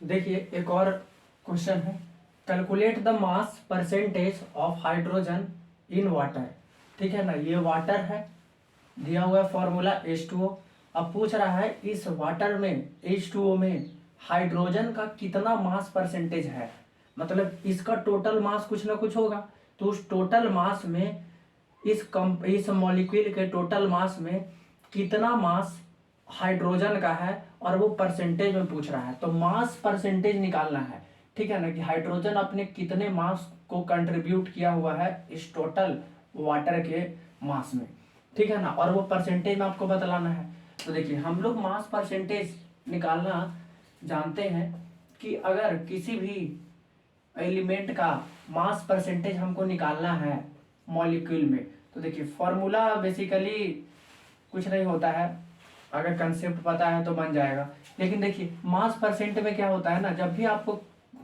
देखिए एक और क्वेश्चन है, calculate the mass percentage of hydrogen in water. ठीक है ना, ये वाटर है, दिया हुआ है फॉर्मूला H2O। अब पूछ रहा है इस वाटर में H2O में हाइड्रोजन का कितना मास परसेंटेज है, मतलब इसका टोटल मास कुछ ना कुछ होगा। तो उस टोटल मास में इस मॉलिक्यूल के टोटल मास में कितना मास हाइड्रोजन का है और वो परसेंटेज में पूछ रहा है। तो मास परसेंटेज निकालना है, ठीक है ना, कि हाइड्रोजन अपने कितने मास को कंट्रीब्यूट किया हुआ है इस टोटल वाटर के मास में, ठीक है ना, और वो परसेंटेज में आपको बतलाना है। तो देखिए हम लोग मास परसेंटेज निकालना जानते हैं कि अगर किसी भी एलिमेंट का मास परसेंटेज हमको निकालना है मॉलिक्यूल में, तो देखिए फॉर्मूला बेसिकली कुछ नहीं होता है, अगर कंसेप्ट पता है तो बन जाएगा। लेकिन देखिए मास परसेंट में क्या होता है ना, जब भी आपको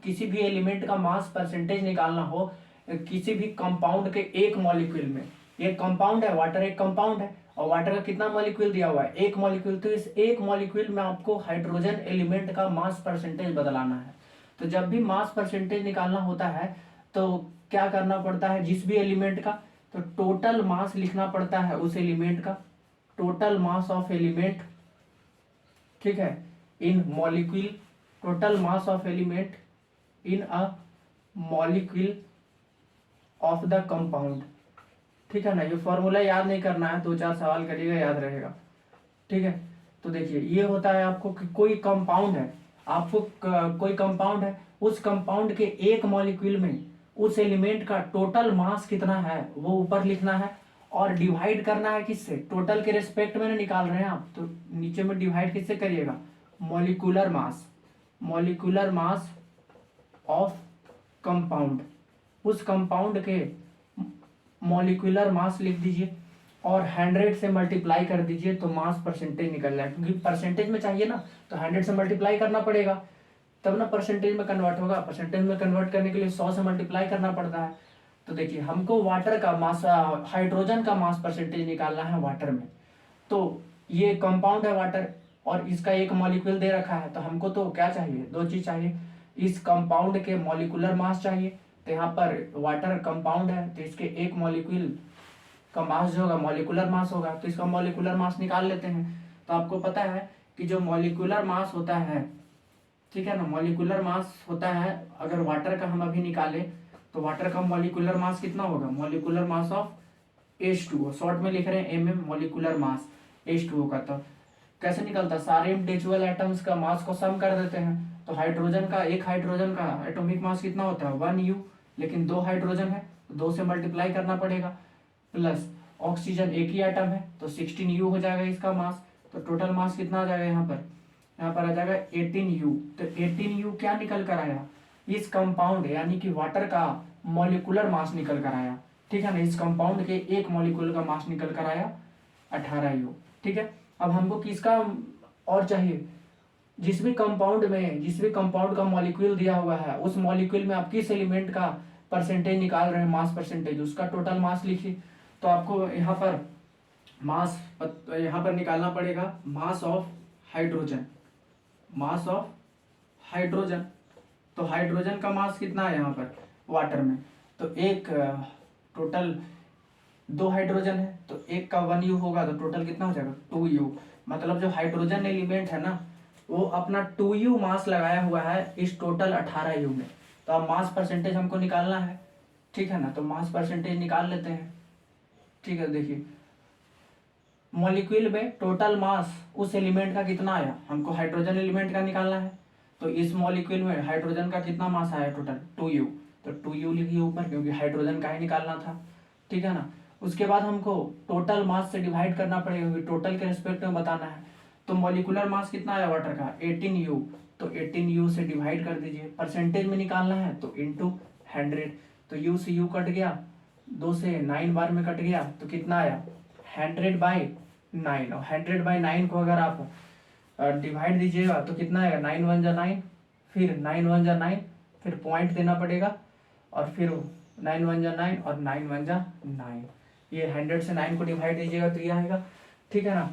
किसी भी एलिमेंट का मास परसेंटेज निकालना हो किसी भी कंपाउंड के एक मॉलिक्यूल में, एक कंपाउंड है वाटर, एक कंपाउंड है और वाटर का कितना मॉलिक्यूल दिया हुआ है, एक मॉलिक्यूल। तो इस एक मॉलिक्यूल में आपको हाइड्रोजन एलिमेंट का मास परसेंटेज बदलाना है। तो जब भी मास परसेंटेज निकालना होता है तो क्या करना पड़ता है, जिस भी एलिमेंट का, तो टोटल मास लिखना पड़ता है उस एलिमेंट का, टोटल मास ऑफ एलिमेंट, ठीक है, in molecule, total mass of element in a molecule of the compound. ठीक है ना, ये फॉर्मूला याद नहीं करना है, 2-4 सवाल करिएगा याद रहेगा। ठीक है, तो देखिए ये होता है आपको कि कोई कंपाउंड है, आपको कोई कंपाउंड है, उस कंपाउंड के एक मॉलिक्यूल में उस एलिमेंट का टोटल मास कितना है वो ऊपर लिखना है और डिवाइड करना है किससे, टोटल के रिस्पेक्ट में ना निकाल रहे हैं आप, तो नीचे में डिवाइड किससे करिएगा, molecular mass, molecular mass of compound, उस कंपाउंड के मॉलिक्यूलर मास लिख दीजिए और 100 से मल्टीप्लाई कर दीजिए तो मास परसेंटेज निकल जाए, क्योंकि परसेंटेज में चाहिए ना, तो 100 से मल्टीप्लाई करना पड़ेगा तब ना परसेंटेज में कन्वर्ट होगा। परसेंटेज में कन्वर्ट करने के लिए 100 से मल्टीप्लाई करना पड़ता है। तो देखिए हमको वाटर का मास, हाइड्रोजन का मास परसेंटेज निकालना है वाटर में। तो ये कंपाउंड है वाटर और इसका एक मॉलिक्यूल दे रखा है, तो हमको तो क्या चाहिए, दो चीज चाहिए, इस कंपाउंड के मॉलिक्यूलर मास चाहिए। तो यहाँ पर वाटर कंपाउंड है तो इसके एक मॉलिक्यूल का मास जो होगा मॉलिक्यूलर मास होगा, तो इसका मॉलिक्यूलर मास निकाल लेते हैं। तो आपको पता है कि जो मॉलिक्यूलर मास होता है, ठीक है ना, मॉलिक्यूलर मास होता है, अगर वाटर का हम अभी निकाले तो वाटर का मॉलिक्यूलर मास कितना होगा, molecular mass of H2O, short में लिख रहे हैं MM, मॉलिक्यूलर मास H2O का। तो कैसे निकलता है, सारे इंडिविजुअल एटम्स का मास को सम कर देते हैं। तो हाइड्रोजन का, एक हाइड्रोजन का एटॉमिक मास कितना होता है 1U, लेकिन 2 हाइड्रोजन है तो 2 से मल्टीप्लाई करना पड़ेगा, प्लस ऑक्सीजन एक ही एटम है तो 16U हो जाएगा इसका मास। तो टोटल मास कितना आ जाएगा यहाँ पर, यहाँ पर आ जाएगा 18U। तो 18U क्या निकल कर आया, इस कंपाउंड यानी कि वाटर का मॉलिक्यूलर मास निकल कर आया, ठीक है ना, इस कंपाउंड के एक मॉलिक्यूल का मास निकल कर आया 18U। ठीक है, अब हमको किसका और चाहिए, जिस भी कंपाउंड में, जिस भी कंपाउंड का मॉलिक्यूल दिया हुआ है उस मॉलिक्यूल में आप किस एलिमेंट का परसेंटेज निकाल रहे हैं, मास परसेंटेज, उसका टोटल मास लिखिए। तो आपको यहाँ पर मास, यहाँ पर निकालना पड़ेगा mass of hydrogen, mass of hydrogen. तो हाइड्रोजन का मास कितना है यहाँ पर वाटर में, तो एक टोटल 2 हाइड्रोजन है तो एक का 1U होगा, तो टोटल कितना हो जाएगा 2U। मतलब जो हाइड्रोजन एलिमेंट है ना वो अपना 2U मास लगाया हुआ है इस टोटल 18U में। तो अब मास परसेंटेज हमको निकालना है, ठीक है ना, तो मास परसेंटेज निकाल लेते हैं। ठीक है, देखिए मॉलिक्यूल में टोटल मास उस एलिमेंट का कितना आया, हमको हाइड्रोजन एलिमेंट का निकालना है। तो इस मॉलिक्यूल में हाइड्रोजन का कितना मास आया टोटल 2U, तो 2U लिखिए ऊपर क्योंकि हाइड्रोजन का ही निकालना था, ठीक है ना। उसके बाद हमको टोटल मास से डिवाइड करना पड़ेगा क्योंकि टोटल के रिस्पेक्ट में बताना है। तो मॉलिक्यूलर मास कितना आया वाटर का 18U, तो 18U से डिवाइड कर दीजिए, परसेंटेज में निकालना है तो इंटू 100। तो U से U कट गया, 2 से 9 बार में कट गया, तो कितना आया 100/9। और 100/9 को अगर आप डिवाइड दीजिएगा तो कितना आएगा 9 1 जा 9, फिर 9 1 जा 9, फिर पॉइंट देना पड़ेगा और फिर 9 1 जा 9 और 9 1 जा 9, ये 100 से 9 को डिवाइड दीजिएगा तो ये आएगा, ठीक है ना।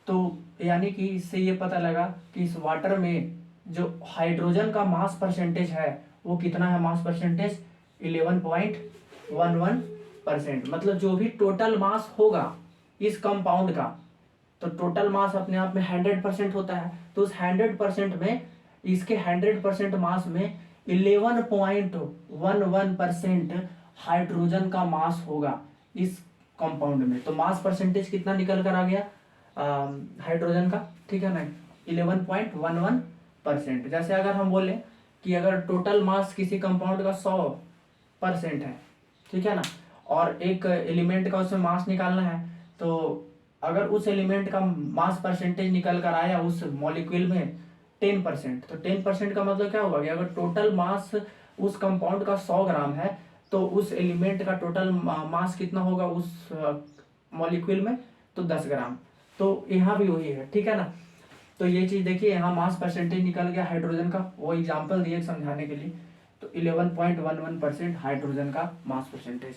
तो यानी कि इससे ये पता लगा कि इस वाटर में जो हाइड्रोजन का मास परसेंटेज है वो कितना है, मास परसेंटेज 11.11%। मतलब जो भी टोटल मास होगा इस कंपाउंड का, तो टोटल मास अपने आप में 100% होता है, तो उस 100% में इसके 100% मास में 11.11% हाइड्रोजन का मास होगा इस कंपाउंड में। तो मास परसेंटेज कितना निकल कर आ गया हाइड्रोजन का, ठीक है ना, 11.11%। जैसे अगर हम बोले कि अगर टोटल मास किसी कंपाउंड का 100% है, ठीक है ना, और एक एलिमेंट का उसमें मास निकालना है, तो अगर उस एलिमेंट का मास परसेंटेज निकल कर आया उस मॉलिक्यूल में 10%, तो 10% का मतलब क्या होगा कि अगर टोटल मास उस कंपाउंड का 100 ग्राम है, तो उस एलिमेंट का टोटल मास कितना होगा उस मॉलिक्यूल में, तो 10 ग्राम। तो यहाँ भी वही है, ठीक है ना। तो ये चीज देखिए, यहाँ मास परसेंटेज निकल गया हाइड्रोजन का, वो एग्जाम्पल दिए समझाने के लिए। तो 11.11% हाइड्रोजन का मास परसेंटेज।